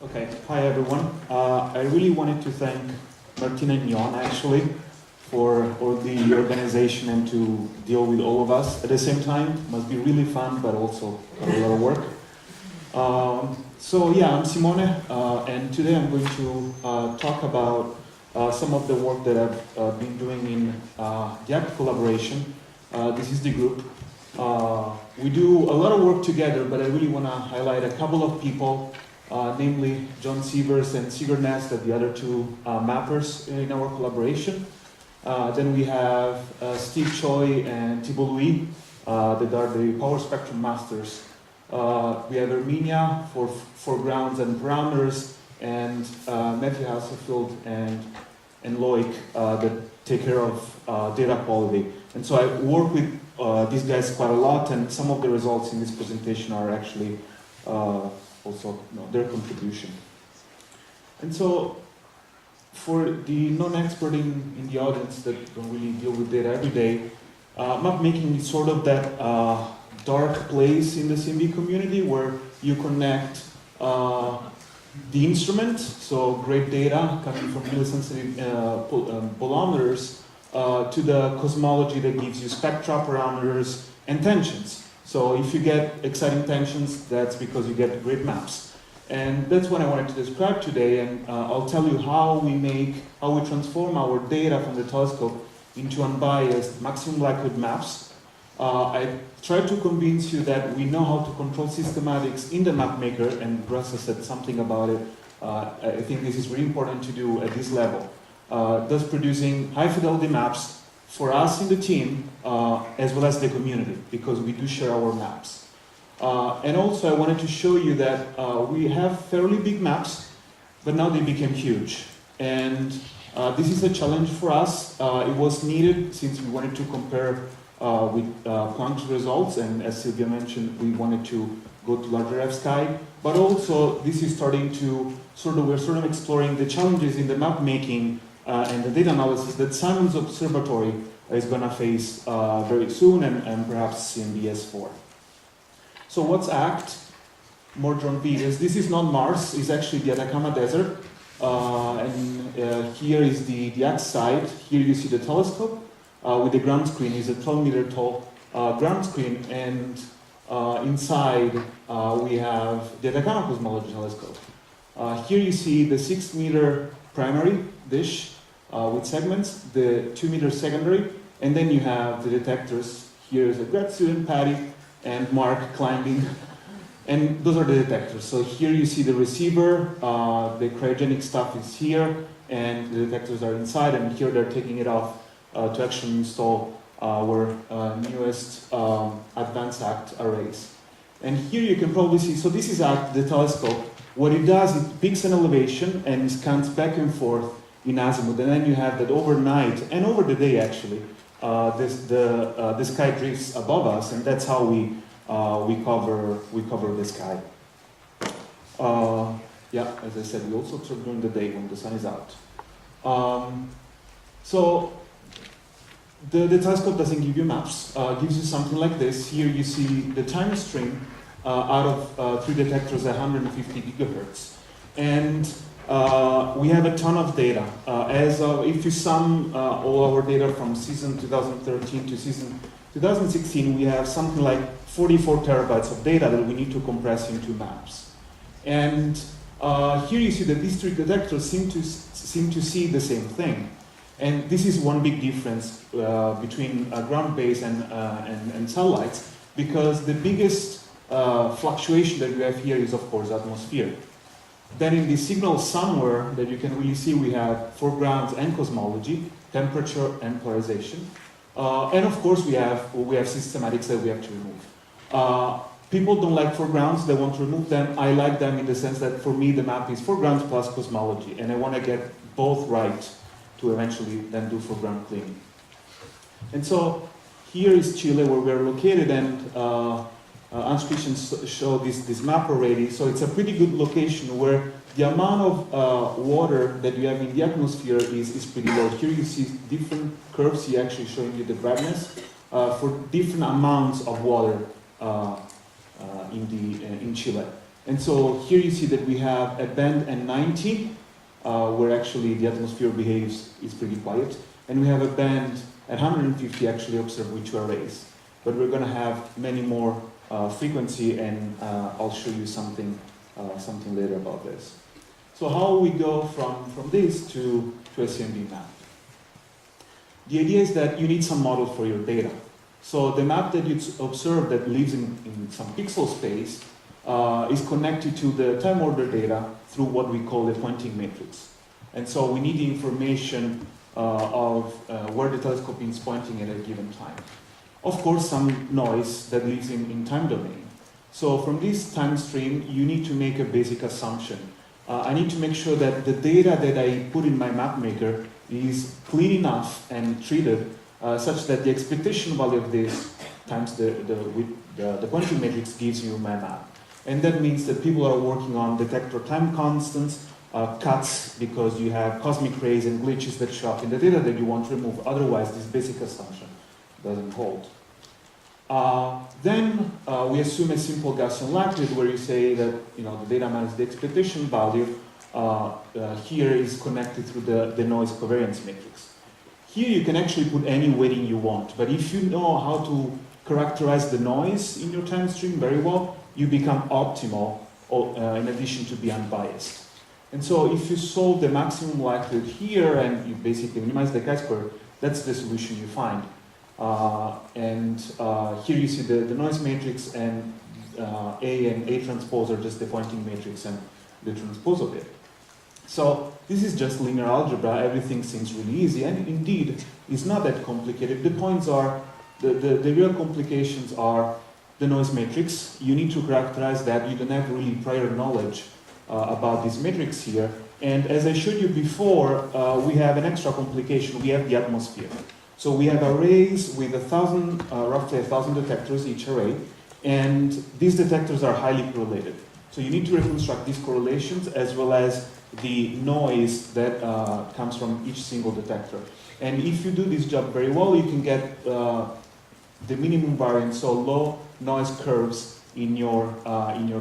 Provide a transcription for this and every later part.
Okay, hi everyone. I really wanted to thank Martina and Jon actually for all the organization and to deal with all of us at the same time. Must be really fun, but also a lot of work. So yeah, I'm Simone, and today I'm going to talk about some of the work that I've been doing in the collaboration. This is the group. We do a lot of work together, but I really want to highlight a couple of people. Namely John Sievers and Sigurd Ness, the other two mappers in our collaboration. Then we have Steve Choi and Thibault Louis, that are the power spectrum masters. We have Armenia for foregrounds and parameters, and Matthew Hasselfield and Loic that take care of data quality. And so I work with these guys quite a lot, and some of the results in this presentation are actually also their contribution. And so, for the non-expert in the audience that don't really deal with data every day, map making is sort of that dark place in the CMB community where you connect the instrument, so great data coming from really sensitive bolometers, to the cosmology that gives you spectra, parameters, and tensions. So if you get exciting tensions, that's because you get great maps. And that's what I wanted to describe today, and I'll tell you how we transform our data from the telescope into unbiased maximum likelihood maps. I tried to convince you that we know how to control systematics in the map maker, and Russ said something about it. I think this is really important to do at this level. Thus producing high fidelity maps for us in the team, as well as the community, because we do share our maps. And also I wanted to show you that we have fairly big maps, but now they became huge. And this is a challenge for us. It was needed since we wanted to compare with Planck's results, and as Sylvia mentioned, we wanted to go to larger F-sky. But also this is starting to we're sort of exploring the challenges in the map making and the data analysis that Simon's Observatory is going to face very soon, and perhaps CMBS4. So what's ACT? More drawn Venus. This is not Mars, it's actually the Atacama Desert. And here is the ACT site. Here you see the telescope with the ground screen. It's a 12-meter tall ground screen, and inside we have the Atacama Cosmology Telescope. Here you see the 6-meter primary dish with segments, the 2-meter secondary, and then you have the detectors. Here is a grad student, Patty, and Mark climbing, and those are the detectors. So here you see the receiver, the cryogenic stuff is here, and the detectors are inside, and here they're taking it off to actually install our newest advanced ACT arrays. And here you can probably see, so this is ACT, the telescope. What it does, it picks an elevation and scans back and forth in azimuth, and then you have that overnight and over the day actually, the sky drifts above us, and that's how we cover the sky. Yeah, as I said, we also observe during the day when the sun is out. So the telescope doesn't give you maps. It gives you something like this. Here you see the time stream out of 3 detectors at 150 gigahertz, and we have a ton of data. If you sum all our data from season 2013 to season 2016, we have something like 44 terabytes of data that we need to compress into maps. And here you see that these 3 detectors seem to see the same thing. And this is one big difference between ground-based and satellites, because the biggest fluctuation that we have here is, of course, atmosphere. Then in the signal somewhere that you can really see, we have foregrounds and cosmology, temperature and polarization. And of course we have systematics that we have to remove. People don't like foregrounds, they want to remove them. I like them in the sense that for me the map is foregrounds plus cosmology, and I want to get both right to eventually then do foreground cleaning. And so here is Chile where we're located, and Hans-Christian showed this map already, so it's a pretty good location where the amount of water that you have in the atmosphere is pretty low. Here you see different curves, here actually showing you the brightness for different amounts of water in Chile. And so here you see that we have a band at 90, where actually the atmosphere is pretty quiet. And we have a band at 150 actually observed with 2 arrays. But we're going to have many more frequency, and I'll show you something later about this. So how we go from this to a CMB map? The idea is that you need some model for your data. So the map that you observe that lives in some pixel space is connected to the time order data through what we call the pointing matrix. And so we need the information of where the telescope is pointing at a given time. Of course, some noise that lives in time domain. So from this time stream, you need to make a basic assumption. I need to make sure that the data that I put in my map maker is clean enough and treated such that the expectation value of this times the pointing matrix gives you my map. And that means that people are working on detector time constants, cuts, because you have cosmic rays and glitches that show up in the data that you want to remove. Otherwise, this basic assumption doesn't hold. Then we assume a simple Gaussian likelihood where you say that the data minus the expectation value here is connected through the noise covariance matrix. Here you can actually put any weighting you want, but if you know how to characterize the noise in your time stream very well, you become optimal in addition to be unbiased. And so if you solve the maximum likelihood here and you basically minimize the chi-square, that's the solution you find. Here you see the noise matrix, and A and A transpose are just the pointing matrix and the transpose of it. So this is just linear algebra. Everything seems really easy, and indeed, it's not that complicated. The points are, the real complications are the noise matrix. You need to characterize that. You don't have really prior knowledge about this matrix here. And as I showed you before, we have an extra complication. We have the atmosphere. So we have arrays with roughly 1,000 detectors each array, and these detectors are highly correlated. So you need to reconstruct these correlations as well as the noise that comes from each single detector. And if you do this job very well, you can get the minimum variance, so low noise curves in your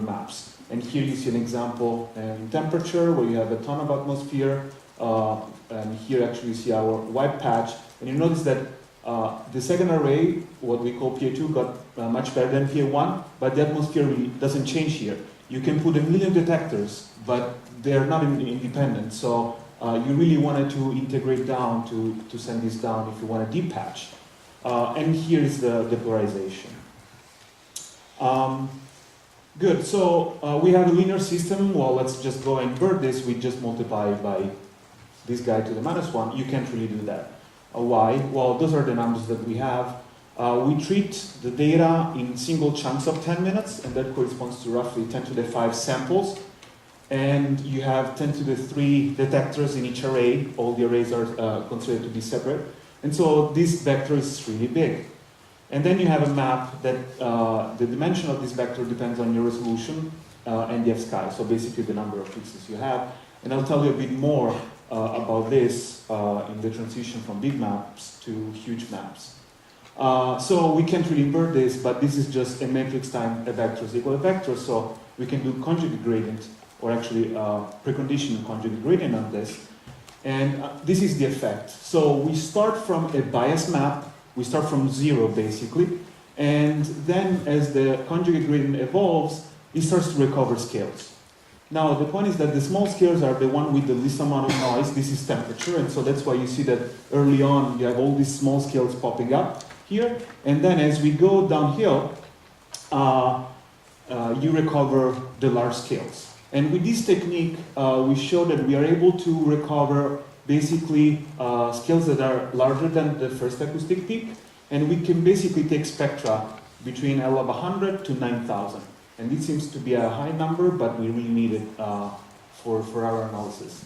maps. And here you see an example in temperature where you have a ton of atmosphere, and here actually you see our white patch. And you notice that the second array, what we call PA2, got much better than PA1, but the atmosphere really doesn't change here. You can put 1 million detectors, but they're not independent. So you really wanted to integrate down to send this down if you want a deep patch. And here is the depolarization. Good, so we have a linear system. Well, let's just go and invert this. We just multiply by this guy to the -1. You can't really do that. Why? Well, those are the numbers that we have. We treat the data in single chunks of 10 minutes, and that corresponds to roughly 10 to the 5 samples. And you have 10 to the 3 detectors in each array. All the arrays are considered to be separate. And so this vector is really big. And then you have a map that the dimension of this vector depends on your resolution and the f-sky, so basically the number of pixels you have. And I'll tell you a bit more about this in the transition from big maps to huge maps. So we can't really invert this, but this is just a matrix times a vector is equal to a vector, so we can do conjugate gradient, or actually preconditioned conjugate gradient on this. And this is the effect. So we start from a bias map, we start from 0 basically, and then as the conjugate gradient evolves, it starts to recover scales. Now, the point is that the small scales are the one with the least amount of noise. This is temperature, and so that's why you see that early on you have all these small scales popping up here. And then as we go downhill, you recover the large scales. And with this technique, we show that we are able to recover basically scales that are larger than the first acoustic peak. And we can basically take spectra between L of 100 to 9,000. And this seems to be a high number, but we really need it for our analysis.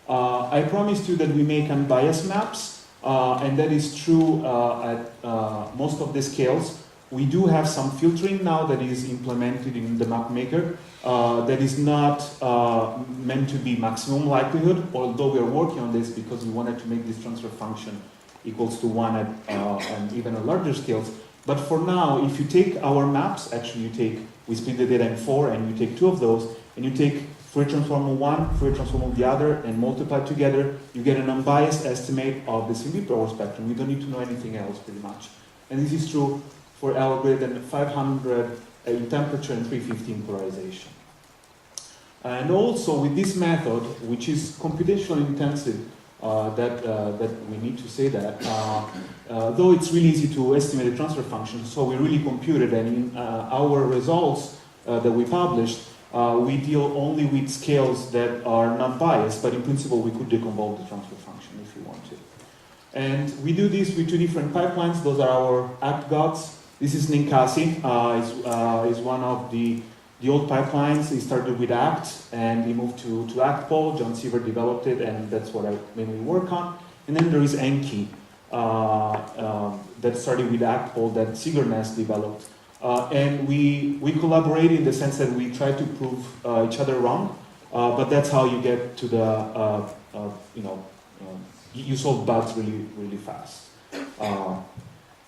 I promised you that we make unbiased maps, and that is true at most of the scales. We do have some filtering now that is implemented in the map maker that is not meant to be maximum likelihood, although we are working on this because we wanted to make this transfer function equals to 1 at and even at larger scales. But for now, if you take our maps, actually you take we split the data in 4, and you take 2 of those, and you take Fourier transform of one, Fourier transform of the other, and multiply together, you get an unbiased estimate of the CMB power spectrum. You don't need to know anything else, pretty much. And this is true for L greater than 500 in temperature and 350 in polarization. And also with this method, which is computationally intensive, that we need to say that, though it's really easy to estimate the transfer function, so we really computed, and in our results that we published, we deal only with scales that are not biased, but in principle we could decompose the transfer function if you want to. And we do this with 2 different pipelines. Those are our ACT gods. This is Ninkasi, is one of the old pipelines. He started with ACT and he moved to ACTPol. John Seaver developed it, and that's what I mainly work on. And then there is Enki that started with ACTPol that Sigurness developed. And we collaborate in the sense that we try to prove each other wrong, but that's how you get to the, you solve bugs really fast.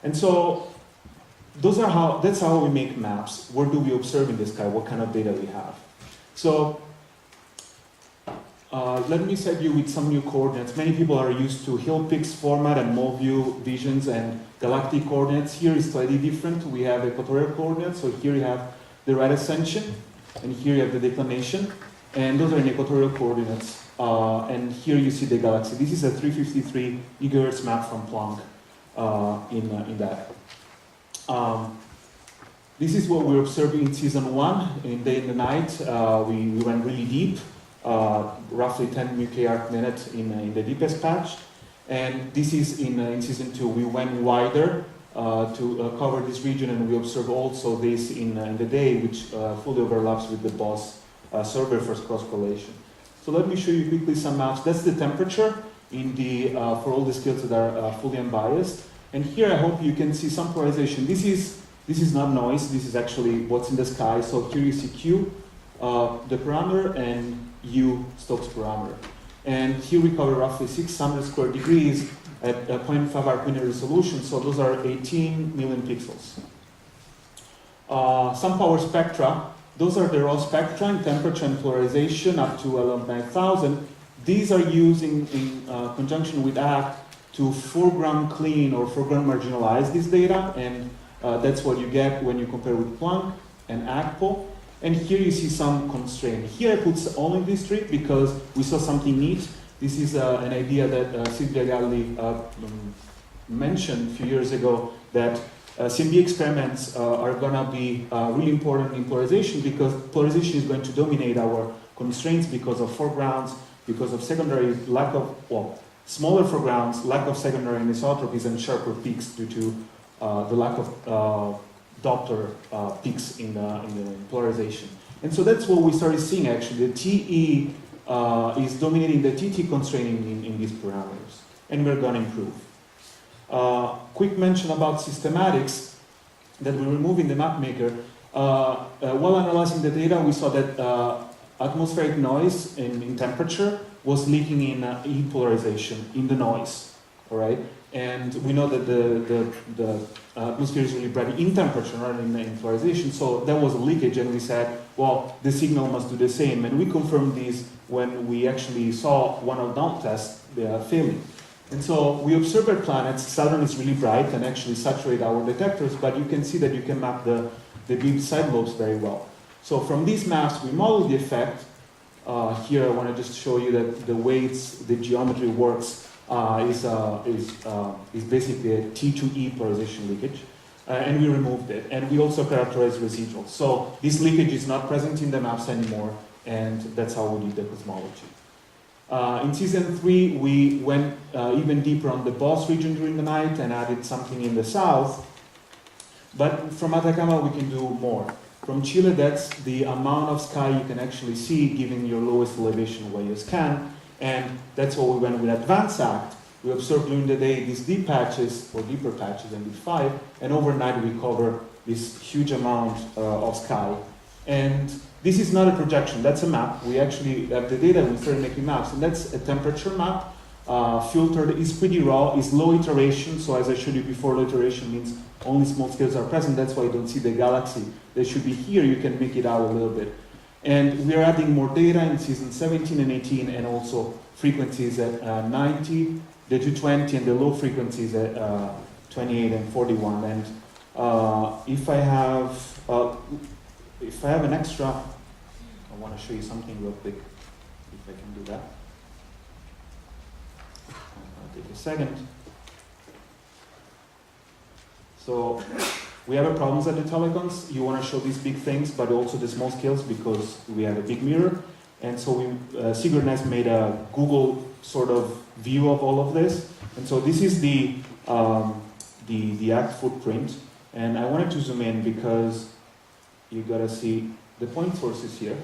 And so that's how we make maps. Where do we observe in the sky? What kind of data we have? So let me set you with some new coordinates. Many people are used to Hill-Pix format and MolView visions and galactic coordinates. Here is slightly different. We have equatorial coordinates. So here you have the red ascension, and here you have the declination. And those are in equatorial coordinates. And here you see the galaxy. This is a 353 gigahertz map from Planck in that. This is what we're observing in season 1, in day and the night. We went really deep, roughly 10 nuclear arc minute in the deepest patch. And this is in season 2. We went wider to cover this region, and we observe also this in the day, which fully overlaps with the BOSS survey for cross correlation. So let me show you quickly some maps. That's the temperature in the for all the scales that are fully unbiased. And here I hope you can see some polarization. This is not noise. This is actually what's in the sky. So here you see Q, the parameter, and U, Stokes parameter. And here we cover roughly 600 square degrees at 0.5 arc minute resolution. So those are 18 million pixels. Some power spectra. Those are the raw spectra in temperature and polarization up to 11,000. These are used in conjunction with ACT to foreground clean or foreground marginalize this data, and that's what you get when you compare with Planck and ACTPol. And here you see some constraint. Here I put only these 3 because we saw something neat. This is an idea that Silvia Galli mentioned a few years ago, that CMB experiments are going to be really important in polarization, because polarization is going to dominate our constraints because of foregrounds, because of secondary lack of, smaller foregrounds, lack of secondary anisotropies, and sharper peaks due to the lack of Doppler peaks in the polarization. And so that's what we started seeing actually. The TE is dominating the TT constraining in these parameters, and we're going to improve. Quick mention about systematics that we remove in the mapmaker. While analyzing the data, we saw that atmospheric noise in temperature was leaking in polarization, in the noise, all right? And we know that the atmosphere is really bright in temperature, not in polarization, so there was a leakage, and we said, well, the signal must do the same, and we confirmed this when we actually saw one of the down tests failing. And so we observed our planets. Saturn is really bright and actually saturate our detectors, but you can see that you can map the beam side lobes very well. So from these maps, we model the effect. Here I want to just show you that the way the geometry works is basically a T2E polarization leakage. And we removed it. And we also characterized residuals. So this leakage is not present in the maps anymore, and that's how we did the cosmology. In season 3, we went even deeper on the BOSS region during the night and added something in the south. But from Atacama, we can do more. From Chile, that's the amount of sky you can actually see given your lowest elevation where you scan. And that's what we went with advanced ACT. We observed during the day these deep patches, or deeper patches, and D5. And overnight, we cover this huge amount of sky. And this is not a projection, that's a map. We actually have the data, we started making maps, and that's a temperature map filtered, is pretty raw, is low iteration. So as I showed you before, low iteration means only small scales are present. That's why you don't see the galaxy. They should be here. You can make it out a little bit. And we're adding more data in season 17 and 18, and also frequencies at 90, the 220, and the low frequencies at 28 and 41. And if I have an extra, I want to show you something real quick, if I can do that. I'll take a second. So we have a problems at the telecons. You want to show these big things, but also the small scales because we have a big mirror. And so Sigurd made a Google sort of view of all of this. And so this is the ACT footprint. And I wanted to zoom in because you gotta see the point sources here.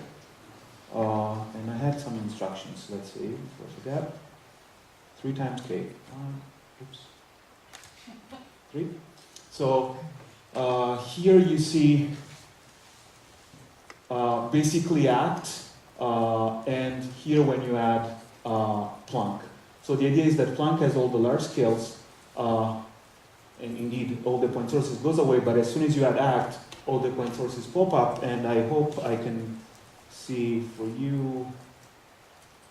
And I had some instructions. Let's see, before I forget. 3 times K. Oops. 3. So here you see basically ACT, and here when you add Planck. So the idea is that Planck has all the large scales, and indeed all the point sources goes away, but as soon as you add ACT, all the point sources pop up, and I hope I can see for you,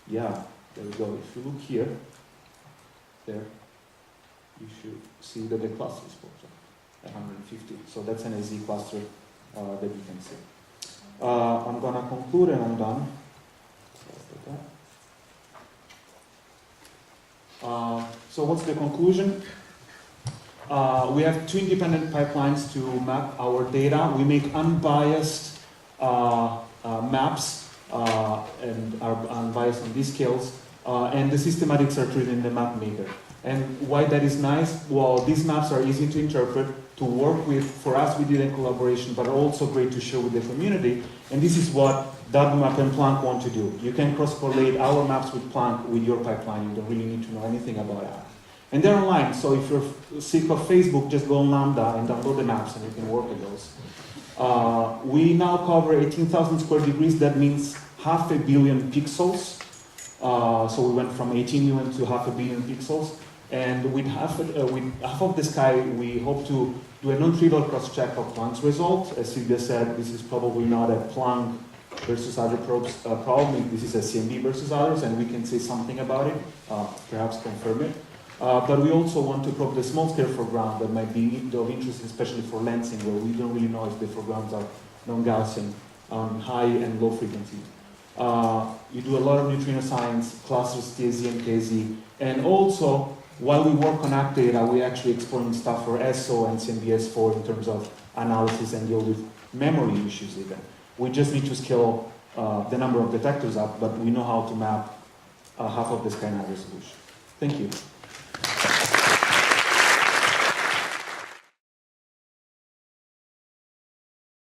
yeah, there we go. If you look here, there, you should see that the cluster is popped up. 150. So that's an AZ cluster that you can see. I'm going to conclude and I'm done. So what's the conclusion? We have 2 independent pipelines to map our data. We make unbiased maps and are unbiased on these scales. And the systematics are treated in the map maker. And why that is nice? Well, these maps are easy to interpret, to work with. For us, we did in collaboration, but also great to share with the community. And this is what WMAP and Planck want to do. You can cross-correlate our maps with Planck with your pipeline. You don't really need to know anything about that. And they're online, so if you're sick of Facebook, just go on Lambda and download the maps and you can work with those. We now cover 18,000 square degrees. That means 500 million pixels. So we went from 18 million to 500 million pixels. And with half of the sky, we hope to do a non-trivial cross-check of Planck's result. As Silvia said, this is probably not a Planck versus other probes problem. This is a CMB versus others, and we can say something about it, perhaps confirm it. But we also want to probe the small scale foreground that might be of interest, especially for lensing, where we don't really know if the foregrounds are non-Gaussian on high and low frequency. You do a lot of neutrino science, clusters TZ and KZ, and also, while we work on ACT data, we're actually exploring stuff for SO and CMBS4 in terms of analysis and deal with memory issues even. We just need to scale the number of detectors up, but we know how to map half of this kind of resolution. Thank you.